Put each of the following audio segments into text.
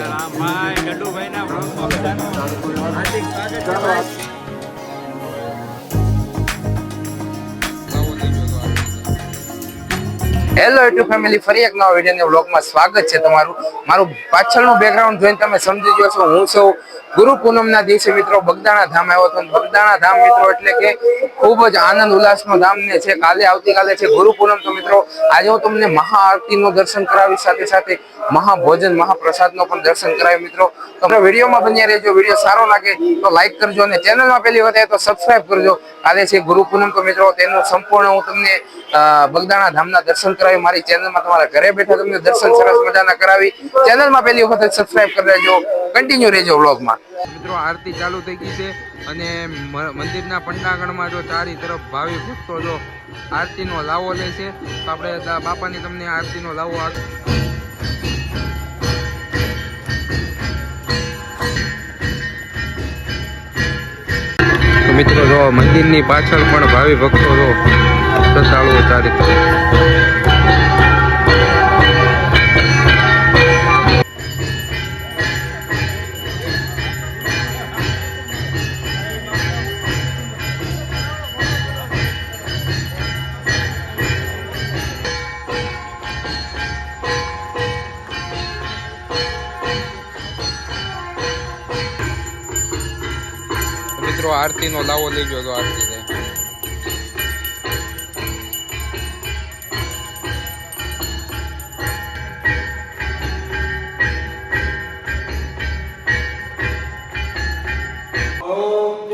સીતારામ ભાઈ ગડુભાઈ ના બ્લોગમાં બધાનું હાર્દિક સ્વાગત છે ભાઈ. હેલો યુટ્યુબ ફેમિલી, ફરી એક નવા વિડીયોના વ્લોગમાં સ્વાગત છે તમારું. મારું પાછળનું બેકગ્રાઉન્ડ જોઈને તમે સમજી ગયો છો હું છું ગુરુ પૂનમના દિવસે મિત્રો બગદાણા ધામ આવ્યો હતો. બગદાણા ધામ મિત્રો એટલે કે ખૂબ જ આનંદ ઉલ્લાસનો ધામ ને છે. આવતીકાલે છે ગુરુ પૂનમ. તો મિત્રો આજે હું તમને મહાઆરતીનું દર્શન કરાવી, સાથે સાથે મહાભોજન મહાપ્રસાદનો પણ દર્શન કરાવી. મિત્રો તમે વિડીયોમાં બન્યા રહેજો. વિડીયો સારો લાગે તો લાઈક કરજો અને ચેનલમાં પહેલી વખત આવે તો સબસ્ક્રાઇબ કરજો. કાલે છે ગુરુ પૂનમ, તો મિત્રો તેનું સંપૂર્ણ હું તમને બગદાણા ધામના દર્શન કરાવી. મારી ચેનલમાં તમારા ઘરે બેઠા તમને દર્શન સરસ મજાના કરાવી. ચેનલમાં પહેલી વખત સબસ્ક્રાઇબ કરી લેજો. કન્ટિન્યુ રહેજો વ્લોગમાં. મિત્રો આરતી ચાલુ થઈ ગઈ છે અને મંદિરના પંડાગણમાં જો ચારી તરફ ભાવિ ભક્તો જો આરતીનો લાવો લે છે. તો આપણે બાપાની તમને આરતીનો લાવો મિત્રો જો મંદિરની પાછળ પણ ભાવિ ભક્તો જો શ્રદ્ધાળુઓ ચારી તરફ. મિત્રો આરતીનો લાવો લેજો તો આરતી થાય.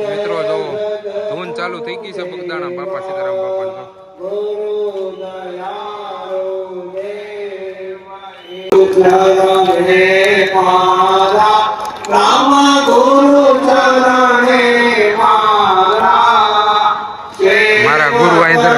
મિત્રો જો ધૂન ચાલુ થઈ ગઈ છે બગદાણા બાપા સીતારામ બાપા. મારા ગુરુ આયતર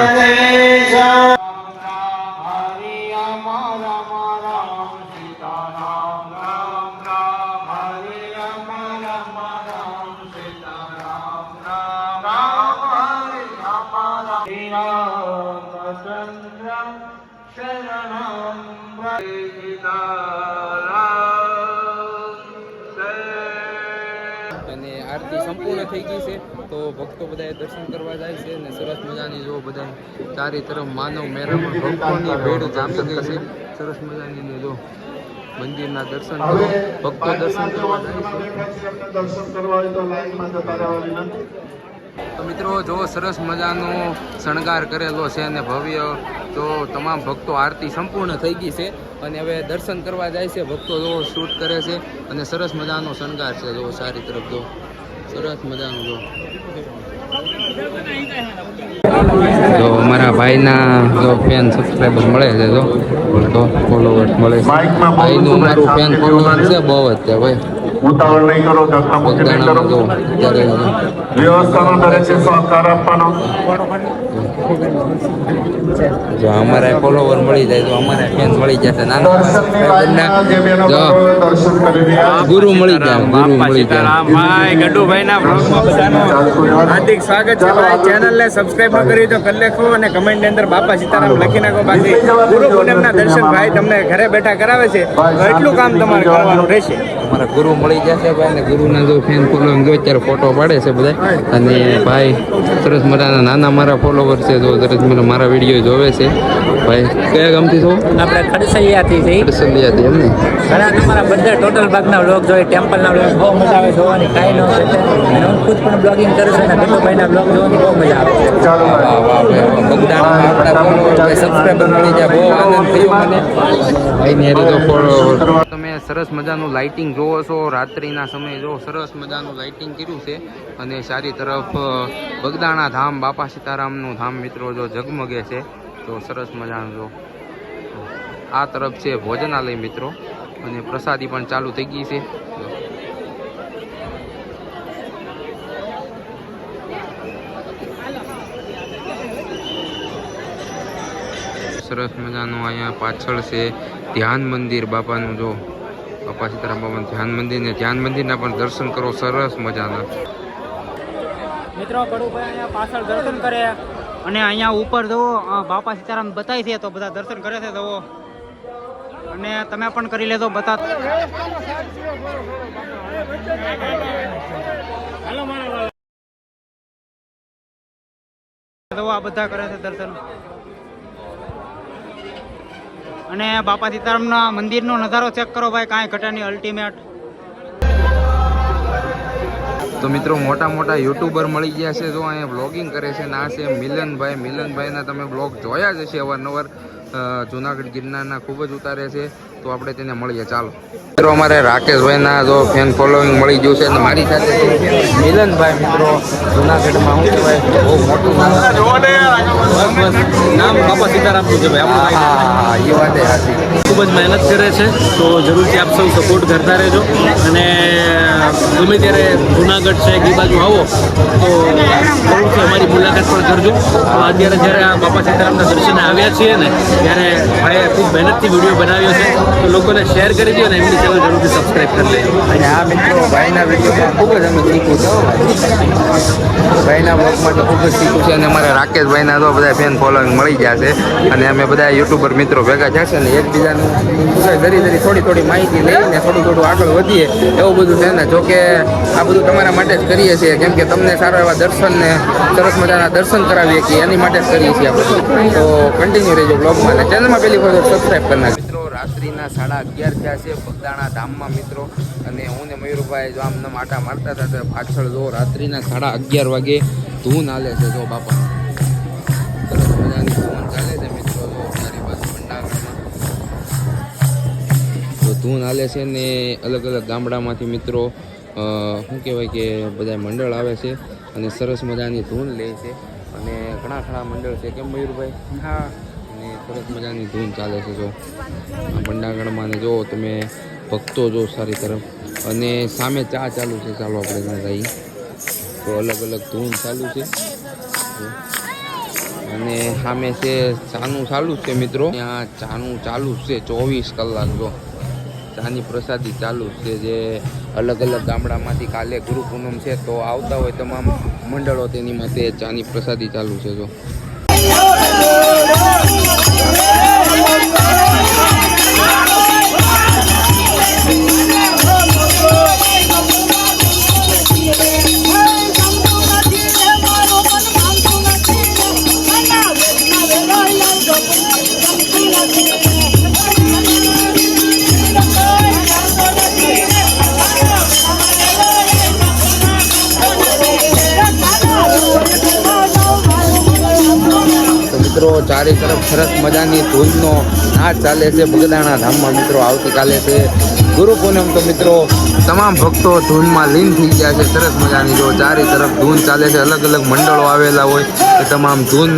અને આરતી સંપૂર્ણ થઈ ગઈ છે. તો ભક્તો બધા દર્શન કરવા જાય છે અને સરસ મજાની જો બધા ચારે તરફ માનવ મેરામણ ભક્તોની ભીડ જામી ગઈ છે. સરસ મજાની જો મંદિરના દર્શન ભક્તો દર્શન કરવા જાય છે. તો મિત્રો જો સરસ મજાનો શણગાર કરેલો છે અને ભવ્ય તો તમામ ભક્તો આરતી સંપૂર્ણ થઈ ગઈ છે અને હવે દર્શન કરવા જાય છે. ભક્તો જો શૂટ કરે છે અને સરસ મજાનો શણગાર છે. જો સારી તરફ જો સરસ મજાનું જો અમારા ભાઈના જો ફેન સબસ્ક્રાઈબર મળે છે, તો ફોલોવર્સ મળે છે. ભાઈનું મારું ફેન ફોલોવર છે બહુ જ છે ભાઈ. ઉતાવળ નહીં કરો, ધક્કામુક્કી નહીં કરો. વ્યવસ્થાનો દરેક સહકાર આપવાનો. જો અમારા ફોલોવર મળી જાય તો અમારા ફેન મળી જશે. ગુરુ મળી જાય, ગુરુ મળી જાય. ભાઈ ગડુભાઈ ના બ્લોગમાં બધાનું હાર્દિક સ્વાગત છે ભાઈ. ચેનલને સબસ્ક્રાઇબ ન કરી તો કરી લેખો અને કમેન્ટની અંદર બાપા સીતારામ લખી નાખો. બાકી ગુરુ પૂનમના દર્શન ભાઈ તમને ઘરે બેઠા કરાવે છે તો એટલું કામ તમારે કરવાનું રહેશે. અમારા ગુરુ મળી જશે ભાઈ ને ગુરુના જો ફેન ફોલોવર જો અત્યારે ફોટો પાડે છે બધા. અને ભાઈ સરસ મજાના નાના મારા ફોલોવર છે, જો સરસ મારા વિડીયો જોવે છે. ભાઈ કયા ગામથી છો? આપણે ખડસલિયાથી છે. ખડસલિયાથી એમ ને? ઘણા તમારા બધા ટોટલ ભાગના વ્લોગ જોઈએ, ટેમ્પલના વ્લોગ બહુ મજા આવે જોવાની. કાંઈ ન હોય અને હું ખુદ પણ બ્લોગિંગ કરું છું અને ગડુભાઈના વ્લોગ જોવાની બહુ મજા આવે. વાહ વાહ ભાઈ, બગદાણામાં આપણા ફોલોવર સબસ્ક્રાઈબર મળી જાય, બહુ આનંદ થયો મને. ભાઈની હારે તો ફોલોવર તમે સરસ મજાનું લાઇટિંગ જોવો છો. રાત્રિના સમયે જો સરસ મજાનું લાઇટિંગ કર્યું છે અને ચારી તરફ બગદાણા ધામ બાપા સીતારામનું ધામ મિત્રો જો ઝગમગે છે. તો સરસ મજાનું જો આ તરફ છે ભોજનાલય મિત્રો અને પ્રસાદી પણ ચાલુ થઈ ગઈ છે. સરસ મજાનું અહીંયા પાછળ છે ધ્યાન મંદિર બાપાનું. જો બાપા સીતારામ બાપાનું ધ્યાન મંદિર ને ધ્યાન મંદિરના પણ દર્શન કરો સરસ મજાના. મિત્રો ગડુભાઈ અહીંયા પાછળ દર્શન કરે અને અહીંયા ઉપર જુઓ બાપા સીતારામ બતાય છે તો બધા દર્શન કરે છે. જુઓ અને તમે પણ કરી લેજો બતા આ બધા કરે છે દર્શન અને બાપા સીતારામના મંદિરનો નજારો ચેક કરો ભાઈ, કાંઈ ઘટે નહીં, અલ્ટિમેટ. તો મિત્રો મોટા મોટા યુટ્યુબર મળી ગયા છે, જો અહીંયા બ્લોગિંગ કરે છે ને આ છે મિલનભાઈ. મિલનભાઈના તમે બ્લોગ જોયા જ હશે અવારનવાર, જુનાગઢ ગિરનારના ખૂબ જ ઉતારે છે. તો આપણે તેને મળીએ, ચાલો. મિત્રો અમારે રાકેશભાઈના જો ફેન ફોલોઈંગ મળી ગયું છે અને મારી સાથે મિલનભાઈ. મિત્રો જુનાગઢમાં શું કહેવાય, બહુ મોટું નામ બાપા સીતારામનું છે ભાઈ. હા, એ વાત સાચી. ખૂબ જ મહેનત કરે છે, તો જરૂરથી આપ સૌ સપોર્ટ કરતા રહેજો. અને ગમે ત્યારે જુનાગઢ છે એ બાજુ આવો તો જરૂરથી અમારી મુલાકાત પણ કરજો. અત્યારે જ્યારે આ બાપા સીતારામના દર્શને આવ્યા છીએ ને ત્યારે ભાઈએ ખૂબ મહેનતથી વિડીયો બનાવ્યો છે, તો લોકોને શેર કરી દો અને એમની ચેનલ જરૂરથી સબસ્ક્રાઈબ કરી લેજો. અને આ મિત્રો ભાઈના વિડીયોમાં ખૂબ જ અમે શીખ્યું છે, ભાઈના બ્લોગમાંથી ખૂબ જ શીખ્યું છે. અને અમારા રાકેશભાઈના તો બધા ફેન ફોલોઈંગ મળી ગયા છે અને અમે બધા યુટ્યુબર મિત્રો ભેગા થશે ને એકબીજાનું ધરી થોડી માહિતી લઈને થોડું આગળ વધીએ એવું બધું છે ને. જોકે આ બધું તમારા માટે જ કરીએ છીએ, કેમ કે તમને સારા એવા દર્શન ને સરસ મજાના દર્શન કરાવીએ છીએ, એની માટે જ કરીએ છીએ આપણે. તો કન્ટિન્યુ રહેજો બ્લોગમાં અને ચેનલમાં પહેલી વખત સબસ્ક્રાઈબ કરી નાખજો. મિત્રો રાત્રિના 11:30 થયા છે બગદાણા ધામમાં મિત્રો, અને હું ને મયુરભાઈ જો આમ આટા મારતા હતા પાછળ જો રાત્રિના 11:30 વાગે ધૂન હાલે છે. જો બાપા સરસ મજાની ધૂન ચાલે છે મિત્રો. જો ચારે બાજુ ભંડારામાં તો ધૂન હાલે છે ને અલગ અલગ ગામડામાંથી મિત્રો શું કહેવાય કે બધા મંડળ આવે છે અને સરસ મજાની ધૂન લે છે. અને ઘણા મંડળ છે, કેમ મયુરભાઈ? હા, અને સરસ મજાની ધૂન ચાલે છે. જો આ ભંડાગણમાં ને જો તમે ભક્તો જો સારી તરફ, અને સામે ચા ચાલુ છે. ચાલો આપણે ત્યાં જઈએ તો અલગ અલગ ધૂન ચાલુ છે અને સામે છે ચાનું ચાલુ છે મિત્રો. ત્યાં ચાનું ચાલુ છે 24 કલાક. જો ચાની પ્રસાદી ચાલુ છે, જે અલગ અલગ ગામડામાંથી કાલે ગુરુ પૂનમ છે તો આવતા હોય તમામ મંડળો તેની માટે ચાની પ્રસાદી ચાલુ છે. જો ચારે તરફ સરસ મજાની ધૂનનો નાચ ચાલે છે બગદાણા ધામમાં મિત્રો. આવતીકાલે છે ગુરુ પૂનમ, તો મિત્રો તમામ ભક્તો ધૂનમાં લીન થઈ ગયા છે. સરસ મજાની જો ચારે તરફ ધૂન ચાલે છે, અલગ અલગ મંડળો આવેલા હોય એ તમામ ધૂન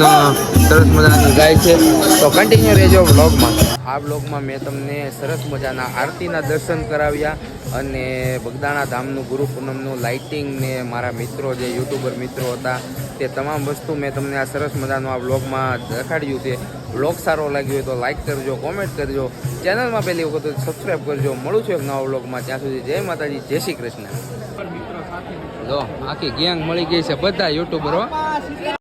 સરસ મજાની ગાય છે. તો કન્ટિન્યુ રહેજો બ્લોગમાં. આ બ્લોગમાં મેં તમને સરસ મજાના આરતીના દર્શન કરાવ્યા અને બગદાણા ધામનું ગુરુ પૂનમનું લાઇટિંગ ને મારા મિત્રો જે યુટ્યુબર મિત્રો હતા તે તમામ વસ્તુ મેં તમને આ સરસ મજાનું આ બ્લોગમાં દેખાડ્યું છે. બ્લોગ સારો લાગ્યો હોય તો લાઇક કરજો, કોમેન્ટ કરજો, ચેનલમાં પહેલી વખત સબસ્ક્રાઈબ કરજો. મળું છું એક નવા બ્લોગમાં, ત્યાં સુધી જય માતાજી, જય શ્રી કૃષ્ણ. જો આખી ગેંગ મળી ગઈ છે, બધા યુટ્યુબરો.